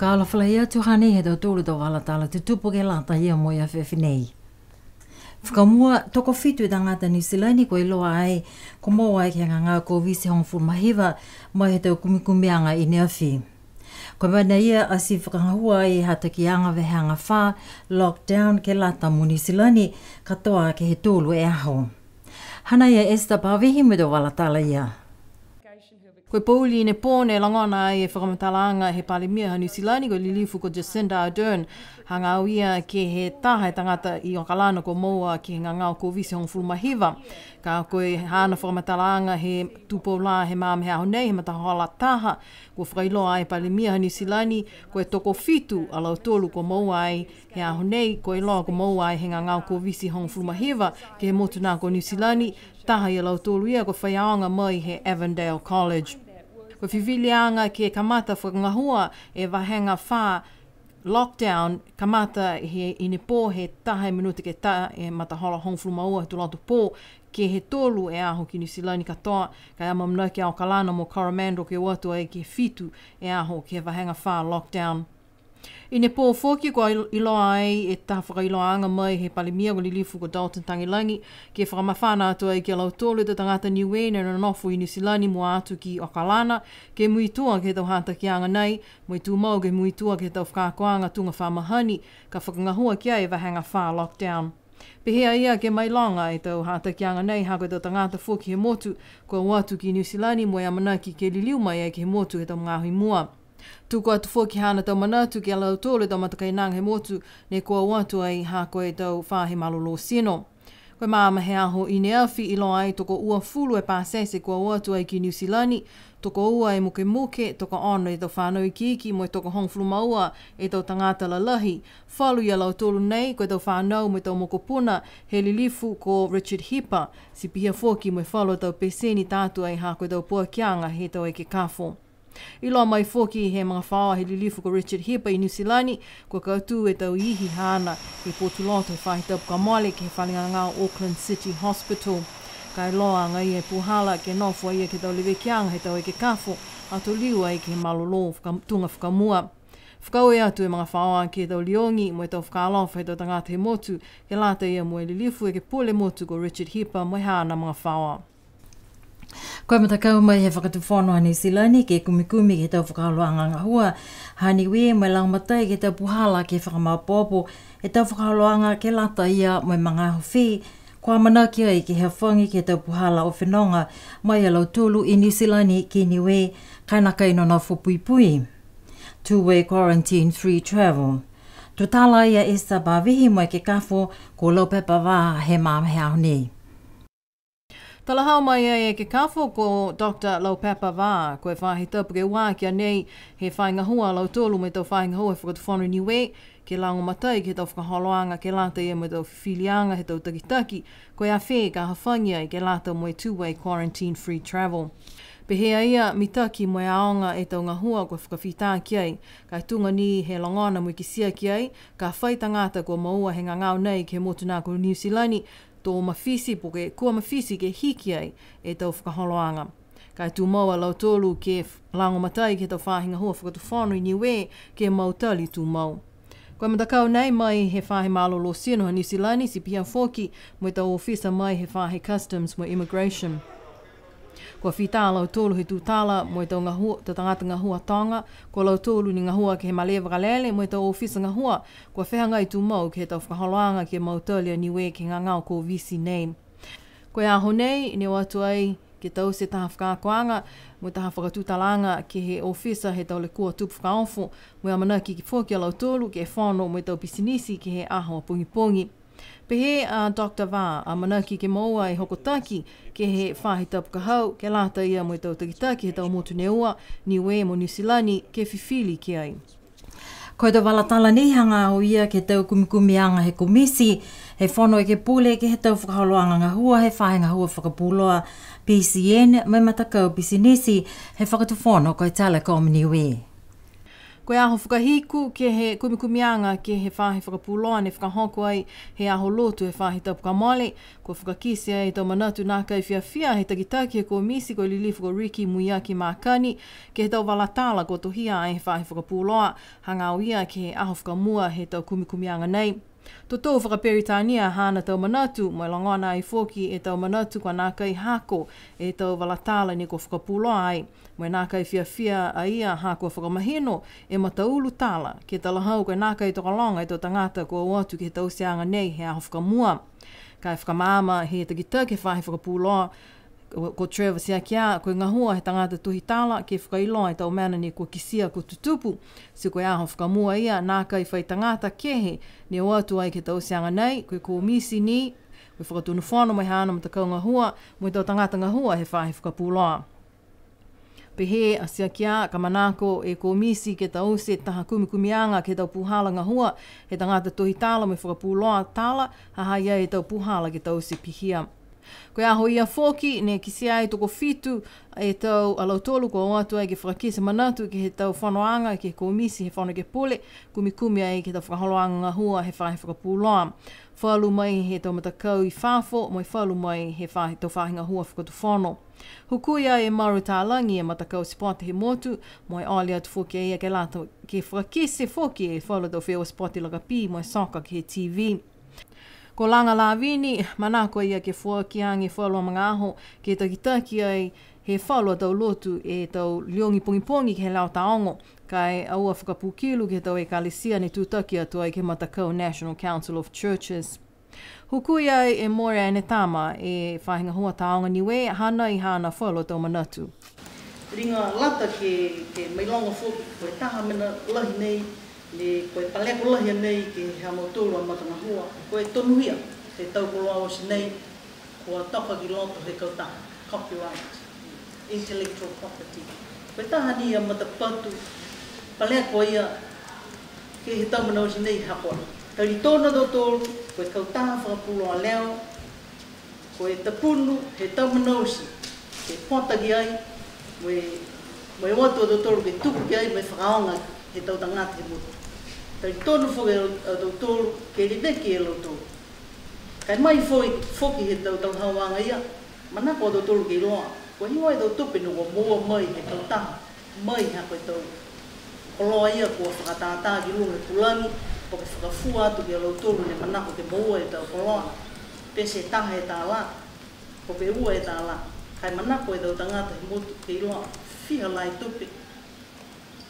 whakaala whalahia tuhane he tau tōru tau wala tala te tupu ke lata ia mo ia whewhinei. Whakamua toko fitu i tangata New Zealand ko i loa ai ko moa ai ke ngā ko visi hong fulmahiva mai he tau kumikumianga i neawhi. Ko mana ia asi whakangahua i hatakianga vehanga wha lockdown ke lata mo New Zealand katoa ke he tōlu e aho. Hana ia Esther Pavihi me tau wala tala ia. Koe Pauli ne pōne langona ai e whakamatalaanga he palemia ha New Zealand ko lilifu ko Jacinda Ardern hanga auia ke he taha e tangata i o kalana ko moa ki ngā ngāo ko visi hong fulmahiva. Ka koe hana whakamatalaanga he tupo la he māme hea honei he matahola taha ko whakailoa ai palemia ha New Zealand koe toko fitu a lau tolu ko moa ai hea honei koe loa ko moa ai he ngā ngāo ko visi hong fulmahiva ke he motu nā ko New Zealand taha i a lau tolu ia ko whaiaonga mai he Avondale College. Ko whiwilianga ke kamata whakangahua e wahenga wha lockdown kamata he ine pō he taha e minuta ke ta e matahola hongflumaua he tulato pō ke he tolu e aho ki New Zealand katoa ka ama mna ki ao kalana mo Coromandel ke watu ai ke fitu e aho ke wahenga wha lockdown. Ine pō whoki ko iloa ai e taha whakailoanga mai he palemia ko lilifu ko Dalton Tangilangi ke whakamawhana atu ai ke lau tōle te tangata Niuene na nofu i New Zealand mo atu ki Okalana ke muitua ke tau hata ki anga nei mo i tū mau ke muitua ke tau whakakoanga tunga whamahani ka whakangahua ki ai wahanga wha lockdown. Pehea ia ke mai longa e tau hata ki anga nei hako tau tangata whoki he motu ko watu ki New Zealand mo i amanaki ke liliu mai ai ke he motu e tau ngahui mua. Tuko atu whoki hana tau manatu ki alau tōle tau matakainanga he motu ne kua watu ai ha koe tau whahe malolo sino. Koe maama he aho i neawhi i loa ai toko ua fulu e pāsese kua watu ai ki New Zealand, toko ua e muke muke, toko ono e tau whanau i kiki mo e toko hongfulu maua e tau tangata lalahi. Whalu i alau tōlu nei koe tau whanau mo e tau mokopuna he lilifu ko Richard Hipper, si pihia whoki mo e whalu tau peseni tātu ai ha koe tau puakianga he tau e ke kafo. I loa mai whoki he mga whaoa he lilifu ko Richard Hipper i New Zealand, ko kautu e tau ihi hana he Portuloto whahi tau pukamole ke whalinga ngā Auckland City Hospital. Kai loa ngai e puhala ke nofua ia ke tau lewekianga he tau e ke kafo, ato liua i ke he malolo tunga whakamua. Whakau e atu e mga whaoa ke tau liongi mo e tau whakalofa he tau tangata he motu, ke lata ia mo e lilifu e ke pole motu ko Richard Hipper mo e hana mga whaoa. Koe matakau mai he whakatuwhonoa New Zealand ke kumikumi ke tau whakahaloanga ngahua, hani wē mai langmatai ke tau puhala ke whakamaupopo, e tau whakahaloanga ke lata ia mai mga hawhi, kua manaki ai ke hea whangi ke tau puhala o whenonga mai alau tūlu i New Zealand ke niwe kainaka ino na whupui. Two-way quarantine-free travel. Tutala ia Esther Pavihi mai ke kafo ko Laupepa wā he māma hea honei. Talahau mai e ke kafo ko Dr. Laupepa wā, koe whahi tapu ke wā kia nei he whaingahua lau tōlu me tau whaingahua whakatuwhanu niwe, ke lango matai ke tau whakaholoanga ke lata ia me tau whiwhilianga he tau takitaki, koe a whē ka hawhangia i ke lata mo e two-way quarantine-free travel. Pehea ia mitaki mo e aonga e tau ngahua ko whakawhita ki ai, kai tunga ni he langona mo i kisia ki ai, ka whaitangata ko maua he ngangau nei ke motu nā ko New Zealand, tō mawhisi po ke kua mawhisi ke hiki ai e tau whakaholoanga. Kai tū maua lau tōlu ke lango matai ke tau whahinga hua whakatuwhanu i niwe ke mautali tū mau. Koe matakau nei mai he whahe malolo sino ha New Zealand si pia whoki mo e tau ofisa mai he whahe customs mo immigration. Kua whita lau tōlu he tūtala mo e tau ngahua, te tangata ngahua tonga, ko lau tōlu ni ngahua ke he malewa kalele mo e tau ofisa ngahua, kua whehangai tū mau ke tau whakaholoanga ke mautalia niwe ke ngā ngau ko visi nei. Koe aho nei, ne watu ai ke tau se taha whakakoanga, mo taha whakatūtalanga ke he ofisa he tau le kua tupu whakaofo, mo e amanaki ki whoki a lau tōlu ke whono mo e tau pisinisi ke he aho a pungi. Pehe a Dr. Wā, a manaki ke maua e hokotaki ke he whahi tapu kahau, ke lata ia mo i tau takitaki he tau motu neua, niwe mo New Zealand ke whiwhili ki ai. Koe tau walatala ni hanga o ia ke tau kumikumianga he komisi, he whono e ke pule ke he tau whakaholoanga ngahua, he whahe ngahua whakapuloa PCN, mai matakau pisinisi, he whakatuwhono koe Telecom niwe. Koe aho whakahiku ke he kumikumianga ke he whahi whakapuloa ne whakahoko ai he aho lotu he whahi tapuka mole. Ko whakakisi ai tau manatu nā kai whiawhia he takitaki e ko misi ko lilifu ko Ricky Muyaki Makani ke he tau walatala ko tohia ai he whahi whakapuloa hanga o ia ke he aho whakamua he tau kumikumianga nei. Toto whakaperitania hana tau manatu, mai langona ai foki e tau manatu kwa nā kai hako e tau walatala ni ko whakapuloa ai. Mai nā kai whiawhia a ia hako whakamahino e mataulu tala ke talahau kai nā kai tokalonga e tau tangata ko watu ke he tau seanga nei he aho whakamua. Kai whakamaama he takita ke whahi whakapuloa ko Trevor Siakia, koe ngahua he tangata tuhi tala ke whakailoa e tau mana ni ko kisia ko tutupu. Si koe aho whakamua ia, nā kai whai tangata kehe ni o atu ai ke tau seanga nei, koe ko misi ni, koe whakatunu whono mai hana matakau ngahua, mo i tau tangata ngahua he whahi whakapuloa. Pehe a Siakia, ka manako e ko misi ke tau se taha kumikumianga ke tau puhala ngahua, he tangata tuhi tala mo i whakapuloa tala, haha ia e tau puhala ke tau se pihia. Koe aho ia foki, ne kisi ai toko fitu e tau alautolu ko o atu ai ke whakakisa manatu ke he tau whanoanga ke ko misi he whano ke pole, kumikumi ai ke tau whakaholoanga ngahua he whahi whakapuloa. Whalu mai he tau matakau I whafo, moi whalu mai he tau whahi ngahua whakatu whano. Hukui ai e maru tālangi e matakau spoti he motu, moi ali atu foki ai ke lata ke whakakise foki e whalu tau whio spoti laka pi, moi soka ke he TV. Ko langa la vini, manako ia ke fuakiangi whalua mga aho, ke takitaki ai he whalua tau lotu e tau liongi pongipongi ke he lau taongo, kai aua whakapukilu ke tau e kalisia ni tūtaki atu ai ke matakau National Council of Churches. Hukui ai e more ai ne tama e whahinga hua taonga niwe, hana I hana whalua tau manatu. Ringa lata ke mailonga fuki, koe taha mena lahi nei, le koe paleko lahi nei ke hea mautoro a matanga hua, koe tonuhia te tau koloa o si nei, kua toka ki loto he kautaha, copyright, intellectual property. Koe taha ni a matapatu, paleko ia ke he tau mana o si nei hakoa. Tari tōna do tōru, koe kautaha whakapuloa leo, koe tapunu he tau mana o si, ke potaki ai, moe watu do tōru ke tuku ki ai, me whakaonga he tau tangata he mutu. Tari tonu whoke a tōru, ke rineki e lo tōru. Kai mai whoki he tau hawanga ia, manako a tōru ke iloa. Ko hiwa e tau tupinu ko mua mai he tau taha, mai hako e tau. Koloa ia kua whakatātā ki lunga pulangi, ko ke whakafua atu ki a lo tōru ne manako ke mua e tau koloa. Pese taha e tā la, ko ke ua e tā la. Kai manako e tau tangata he mutu ke iloa, whiha lai tupi.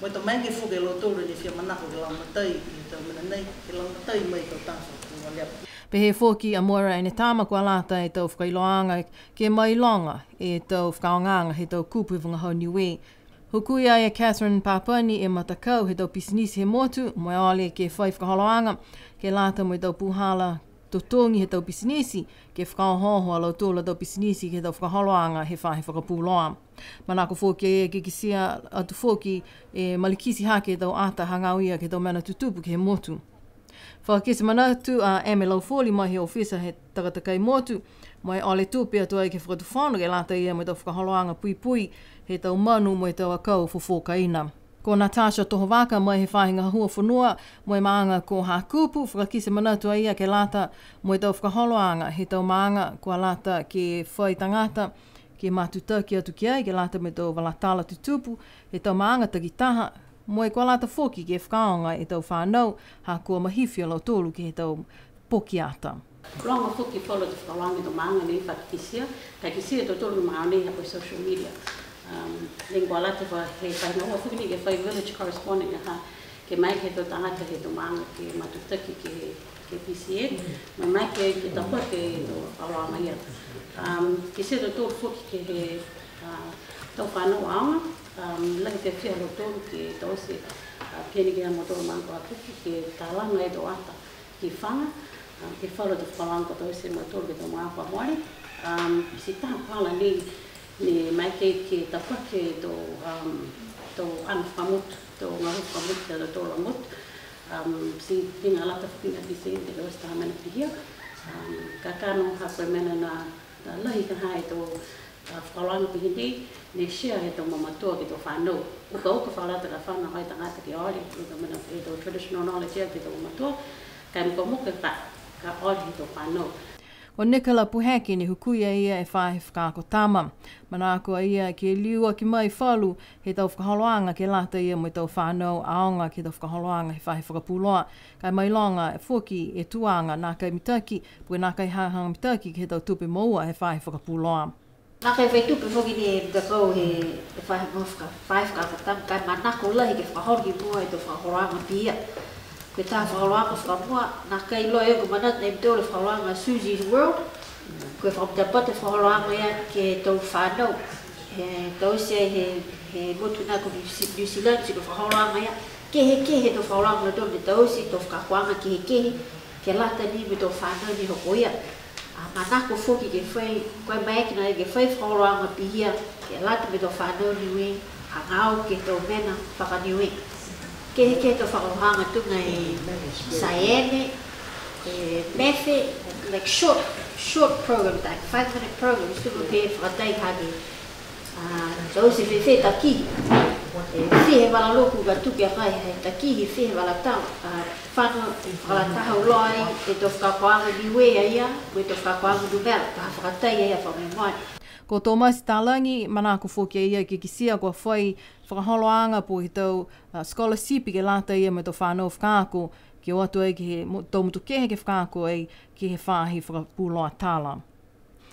Mo to mai ke fuke lo tōru ni whia manako ke lau matai, ke tau mena nei, ke lau matai mai tau tāwha kua lea. Pehe foki a moera e ne tāma kua lata e tau whakailoanga ke mai longa e tau whakaonganga he tau kupu vunga hau niwe. Hukui ai e Catherine Papani e matakau he tau pisinisi he motu, mo ale ke whai whakaholoanga ke lata mo e tau puhala totongi he tau pisinisi ke whakaohoho a lau tōla tau pisinisi ke tau whakaholoanga he whahe whakapuloa. Manako foki e kikisia atu foki e malikisi hake tau ata hangauia ke tau mana tutupu ke he motu. Whakakisi manatu a Ame Laufoli mai he ofisa he takatakai motu, mai ole tupi atu ai ke whakatuwhano ke lata ia mo tau whakaholoanga pui pui he tau manu mo tau akau fofokaina. Ko Natasha Tohovaka mai he whahinga hua whanua, mo maanga ko Hakupu, whakakisi manatu ai ia ke lata mo tau whakaholoanga he tau maanga ko lata ke whai tangata, ke matutaki atu ki ai, ke lata me tau walatala tutupu, he tau maanga takitaha, mo kua lata foki ke whakaonga e tau whanau, ha kua mahifia lau tōru ke he tau pokiata. Ronga foki whalo te whakawangi tō maanga nei whakikisia, kai kisia tō tōru maa nei hapoi social media. Nen kua lata he whainga hua foki ni ke whai village correspondent ha, ke mai ke tō tangata he tō maanga ke matutaki ke PCN, mai ke tapua ke tō whakawanga ia. Kisia tō tōru foki ke he tau whanau aonga, lai te whia lo tōru ke tau se pieni ke amo tōru mango atuki ke tālanga e tō ata ki whanga, ke whalo te whalango tau se mo tōru ke tō mga whamori. Si taha pala ni mai ke tapua ke tō anu whamutu, tō ngaru whamutu ke tō tōra mutu. Si tinga lata whapinga ki se te lois taha mena ki hia. Ka kano hako e mena na lahi ka hae tō whakaloanga pihindi, ne shea he tau mamatua ki tau whanau. Uka whalata ka whana hai tangata ki aori, uka mana he tau traditional knowledge ki tau mamatua, kai muka ka aori he tau whanau. O Nicola Puhaki ni hukuia ia e whahe whakaako tama. Manako ia ke liua ki mai whalu he tau whakaholoanga ke lata ia mo tau whanau aonga ke tau whakaholoanga he whahe whakapuloa. Kai mai longa e fuki e tuanga nā kai mitaki, pui nā kai hahanga mitaki ke he tau tupe maua he whahe whakapuloa. Nā kai whai tupe fuki ni e mtakau he whahe whakaako tama, kai manako lahi ke whakahori mua e tau whakaholoanga pia. Koe tā whakaloanga whakamua, nā kai loa e ko manat na imteo le whakaloanga Susie's World. Koe whakamutapata whakaloanga ia ke tau whanau. He tau se he motu nā ko New Zealand si ko whakaloanga ia. Kehe tau whakaloanga na tau ne tau si tau whakakoanga kehe. Ke lata ni me tau whanau ni hoko ia. Manako whoki ke whai, koe maekina e ke whai whakaloanga pihia. Ke lata me tau whanau niwe, hangau ke tau mena whakaniwe. Ke tau whakarohanga tunga e Sayene, Mefe, like short programs, like 5-minute programs, tunga pe whakatai hake. Tau se whewhe taki, whihe wala loku ka tuki a kai, he taki he whihe wala tau. Whana wala tahau loi, e tau whakakoanga niwea ia, me tau whakakoanga numera, ka whakatai ia whamemwani. Ko tō maisi tālangi, manako whokia ia ke kisia kua whai whakaholoanga po he tau scholarship ke lata ia me tō whanau whakaako ke o atu ai ke he tau mutu kehe ke whakaako ai ke he whahi whakapuloa tāla.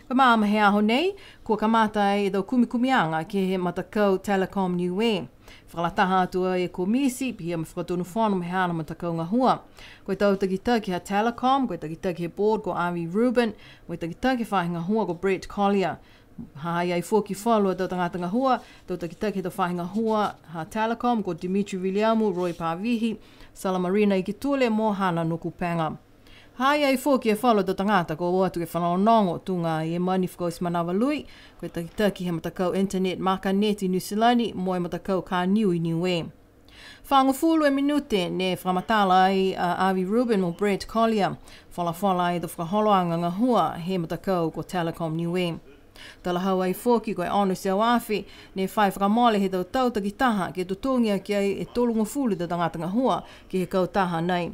Ka maama he aho nei, kua kamata ai e tau kumikumianga ke he matakau Telecom Niue. Whakalataha atu ai e ko misi, pihia me whakatonu whanu me hana matakau ngahua. Koe tau takitaki ha Telecom, koe takitaki he board ko Avi Rubin, koe takitaki whahi ngahua ko Brett Collier. Hahai ai fōki whalua tau tangata ngahua, tau takitaki tau whahi ngahua ha Telecom ko Dimitri Viliamu, Roy Pavihi, Salamarina Ikitule, mō hana nuku panga. Hai ai fōki e whalua tau tangata ko o atu ke whanonongo tunga i e mani whakos manawa lui, koe takitaki he matakau internet maka neti New Zealand, mō e matakau ka niui niue. Whangofulu e minute ne whamatala ai Avi Rubin o Brett Collier, whala ai tau whakaholoanga ngahua he matakau ko Telecom Niue. Tala hau ai fōki koe anu se awawhi, ne whai whakamole he tau takitaha ke tutongia ki ai e tolunga fulu ta tangata ngahua ki he kautaha nei.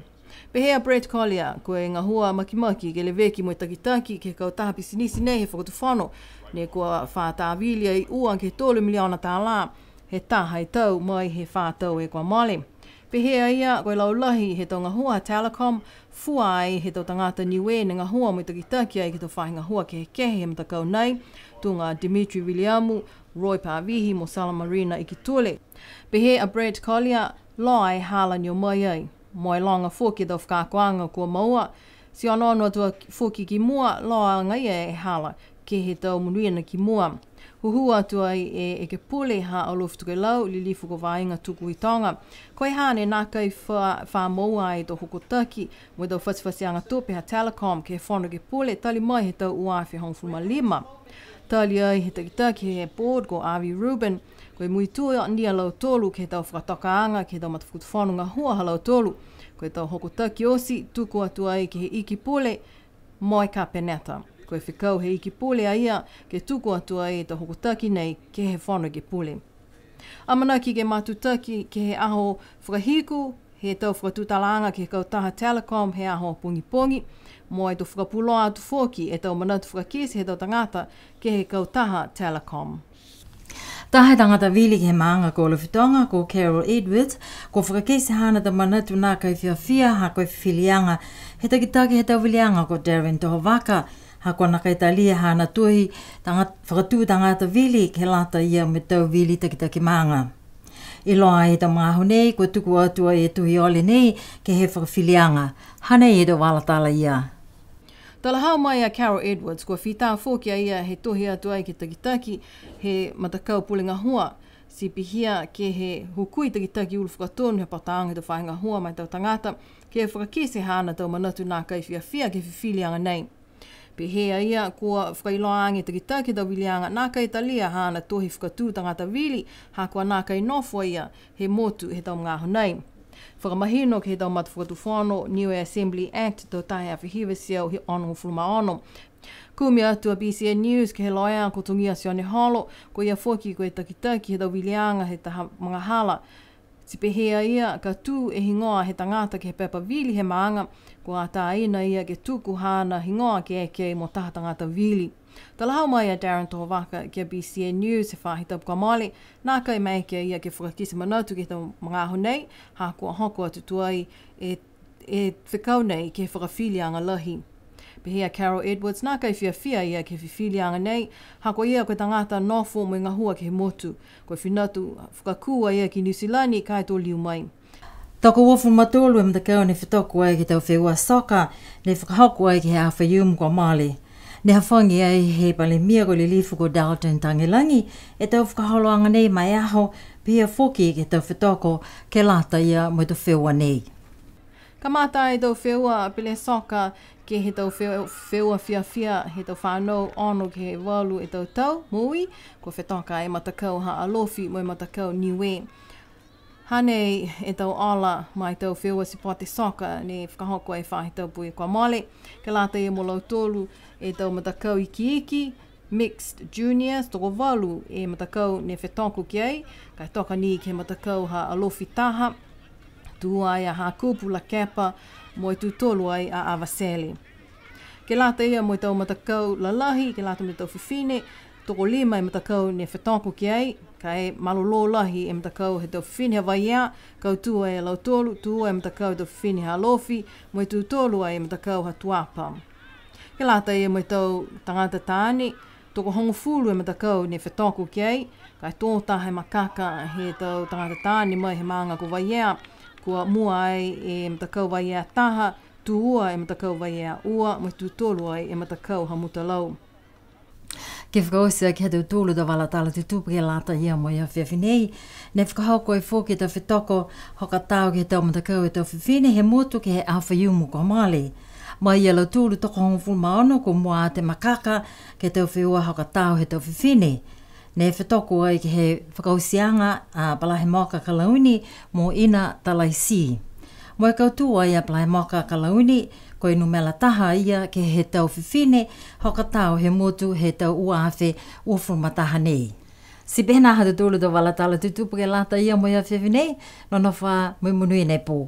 Pehea Brett Collier, koe ngahua makimaki ke le veki mo takitaki ke kautaha pisinisi nei he whakatuwhano, ne kua whātāwili ai ua ke 3 miliona tā la, he taha i tau mai he whātau e kua mole. Pehea ia, koe laulahi he tau ngahua Telecom, fua ai he tau tangata niwe ne ngahua mo takitaki ai ke tau whahi ngahua ke he kehe he matakau nei, tunga Dimitri Viliamu, Roy Pavihi mo Salamarina Ikitule. Pehe a Brett Collier, loa e hala ni o mai ai. Moe longa fōki tau whakakoanga kua maua. Si ono tua fōki ki mua, loa ngai e hala ke he tau munuina ki mua. Huhua atu ai e ke pule ha alofu tuke lau, li lifu ko vainga tuku i tonga. Koe hane nā kai wha maua ai to hokotaki, mo tau whasiwhasianga tope ha Telecom ke he whono ke pule, tali mai he tau uawhi hongfuma 5. Tali ai he takitaki he board ko Avi Rubin, koe mui tua nia lau tolu ke tau whakatokaanga, ke tau matafukutu whanunga hua halau tolu. Koe tau hokotaki osi, tuku atu ai ke he iki pule, moi ka peneta. Koe whikau he iki pule aia, ke tuku atu ai tau hokotaki nei ke he whanu ke pule. Amanaki ke matutaki ke he aho whakahiku, he tau whakatutalanga ke he kautaha Telecom, he aho pungi, mo e tau whakapuloa atu whoki e tau manatu whakakisi he tau tangata ke he kautaha Telecom. Tahe tangata vili ke he maanga ko Lofitonga, ko Carol Edwards, ko whakakisi hana ta manatu nā kai whiawhia ha koe whiwhilianga, he takitaki he tau vilianga ko Darren Tohovaka, ha kua nakaitalia hana tuhi whakatū tangata vili ke lata ia me tau vili takitaki maanga. I loa e ta maho nei, kua tuku atua e tuhi ole nei ke he whakawhilianga. Hane e do walatala ia. Tala hau mai a Carol Edwards, kua whita whokia ia he tohi atu ai ke takitaki he matakau pulinga hua. Si pihia ke he hukui takitaki ulu whakatonu he pataanga te whainga hua mai tau tangata ke he whakakese hana tau manatu nā kai whiawhia ke whiwhilianga nei. Pehea ia kua whakailoange takitaki tau wilianga nā kai talia hana tohi whakatū tangata wili ha kua nā kai nofua ia he motu he tau ngāho nei. Whakamahino ke he tau matu whakatu whano New Assembly Act tau tahe a whihiwa siau he ono fulma ono. Kumia atua BCN News ke he loea ko tungia si ane holo, ko ia foki ko e takitaki he tau wilianga he taha mga hala. Si pehea ia ka tū e hingoa he tangata ke he pepa vili he maanga, ko a tā ina ia ke tūku hana hingoa ke eke mo taha tangata vili. Talahau mai a Darren Tohowaka ke BCN News he whahita puka male, nā kai mai ke ia ke whakakisa manautu ke tau mga aho nei, ha kua hoko atu tuai e whikau nei ke whakawhilianga lahi. Pehea Carol Edwards nā kai whiawhia ia ke whiwhilianga nei, ha ko ia koe tangata nofo mo ngā hua ke he motu, koe whinatu whakakua ia ki New Zealand kai tō liu mai. Toko wafu matolu e mtakau ne whitoku ai ki tau wheua soka, ne whakahoku ai ki he awhaiumu kwa male. Ne hawhangi ai he pale mia ko le lifu ko Dalton Tangelangi, e tau whakaholoanga nei mai aho, pia foki ke tau whitoko ke lata ia mo tau wheua nei. Ka mata e tau wheua pile soka ke he tau wheua whiawhia he tau whanau ono ke he walu e tau mui, ko whitoka e matakau ha alofi mo e matakau niwe. Hanei e tau ala mai tau wheua sipote soka ne whakahoko e whahi tau pui kwa male, ke lata e mo lau tolu e tau matakau iki, mixed juniors, toko walu e matakau ne whetoko ki ai, kai toka ni ke matakau ha alofi taha, tua ai a ha kupu la kepa, mo e tūtolu ai a Avaseli. Ke lata ia mo e tau matakau la lahi, ke lata mo e tau whiwhine, toko lima e matakau ne whetoko ki ai, kai malolo lahi e matakau he tau whiwhine hawa ia, kau tua e lau tolu, tua e matakau he tau whiwhine ha alofi, mo e tūtolu ai e matakau ha tuapa. Ke lata ia mo e tau tangata tāne, toko hongo fulu e matakau ne whetoko ki ai, kai tōta he makaka he tau tangata tāne mai he maanga ko waia, kua mua ai e matakau waia taha, tuua e matakau waia ua, mo tūtolu ai e matakau ha mutalau. Ke whakaosia ki hatu tūlu da wala tala tutupu ke lata ia mo ia whiawhinei, ne whakahoko e fōki tau whetoko, hoka tau ke tau matakau e tau whiwhine he motu ke he awhaiumu ko male. Mai ia lau tūlu toko hongo fulmaono ko mua te makaka ke tau whiua hoka tau he tau whiwhine. Ne whetoko ai ki he whakausianga a Palahe Moka Kalauni mo ina talaisi. Mo e kautua ia Palahe Moka Kalauni ko inu mela taha ia ke he tau whiwhine hoka tau he motu he tau uawhe uafurumataha nei. Si pehena hatu tūlu do wala tala tutupu ke lata ia mo ia whiwhinei, no wha mui munui nei pō.